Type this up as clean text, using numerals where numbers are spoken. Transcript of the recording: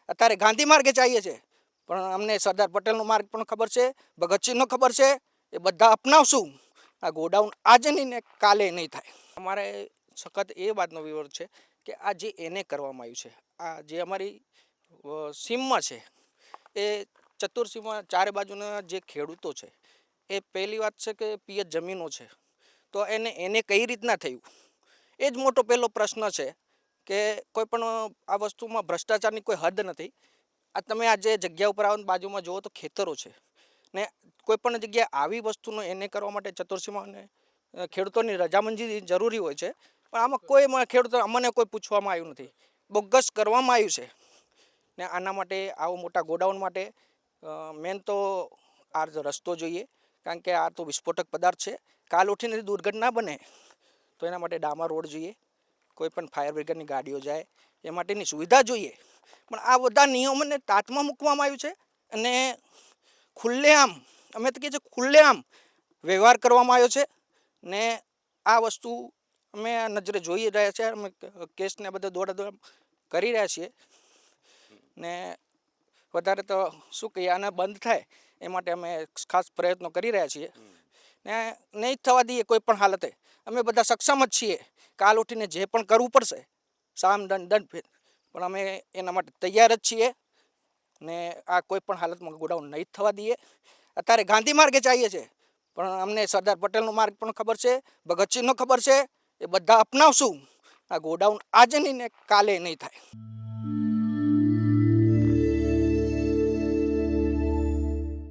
અત્યારે ગાંધી માર્ગે ચાલીએ છીએ, પણ અમને સરદાર પટેલનો માર્ગ પણ ખબર છે, ભગતસિંહનો ખબર છે, એ બધા અપનાવશું. આ ગોડાઉન આજે નહીં ને કાલે નહીં થાય. અમારે સખત એ વાતનો વિરોધ છે કે આ જે એને કરવામાં આવ્યું છે, આ જે અમારી સીમમાં છે, એ ચતુરસીમાં ચારે બાજુના જે ખેડૂતો છે, એ પહેલી વાત છે કે પિયત જમીનો છે, તો એને કઈ રીતના થયું, એ જ મોટો પહેલો પ્રશ્ન છે કે કોઈ પણ આ વસ્તુમાં ભ્રષ્ટાચારની કોઈ હદ નથી. આ તમે આ જે જગ્યા ઉપર આવો બાજુમાં જુઓ તો ખેતરો છે ને કોઈ પણ જગ્યાએ આવી વસ્તુનો એને કરવા માટે ચતુર્સીમાં ખેડૂતોની રજામંદી જરૂરી હોય છે, પણ આમાં કોઈ ખેડૂતો અમને કોઈ પૂછવામાં આવ્યું નથી, બોગસ કરવામાં આવ્યું છે. ને આના માટે આવો મોટા ગોડાઉન માટે મેન તો આ રસ્તો જોઈએ, કારણ કે આ તો વિસ્ફોટક પદાર્થ છે. કાલ ઉઠીને દુર્ઘટના બને તો એના માટે ડામર રોડ જોઈએ, કોઈ પણ ફાયર બ્રિગેડની ગાડીઓ જાય એ માટેની સુવિધા જોઈએ. પણ આ બધા નિયમોને તાતમાં મૂકવામાં આવ્યું છે અને ખુલ્લેઆમ, અમે તો કહીએ છીએ ખુલ્લેઆમ વ્યવહાર કરવામાં આવ્યો છે. ને આ વસ્તુ અમે નજરે જોઈ રહ્યા છીએ, અમે કેસને બધા દોડા કરી રહ્યા છીએ. ને વધારે તો શું કહીએ, આને બંધ થાય એ માટે અમે ખાસ પ્રયત્નો કરી રહ્યા છીએ. ને નહીં થવા દઈએ કોઈ પણ હાલતે, અમે બધા સક્ષમ જ છીએ. કાલ ઉઠીને જે પણ કરવું પડશે સામ દંડ પણ અમે એના માટે તૈયાર જ છીએ. ને આ કોઈ પણ હાલતમાં ગોડાઉન નહીં થવા દઈએ. અત્યારે ગાંધી માર્ગે ચાલીએ છીએ, પણ અમને સરદાર પટેલનો માર્ગ પણ ખબર છે, ભગતસિંહનો ખબર છે, એ બધા અપનાવશું. આ ગોડાઉન આજે નહીં ને કાલે નહીં થાય.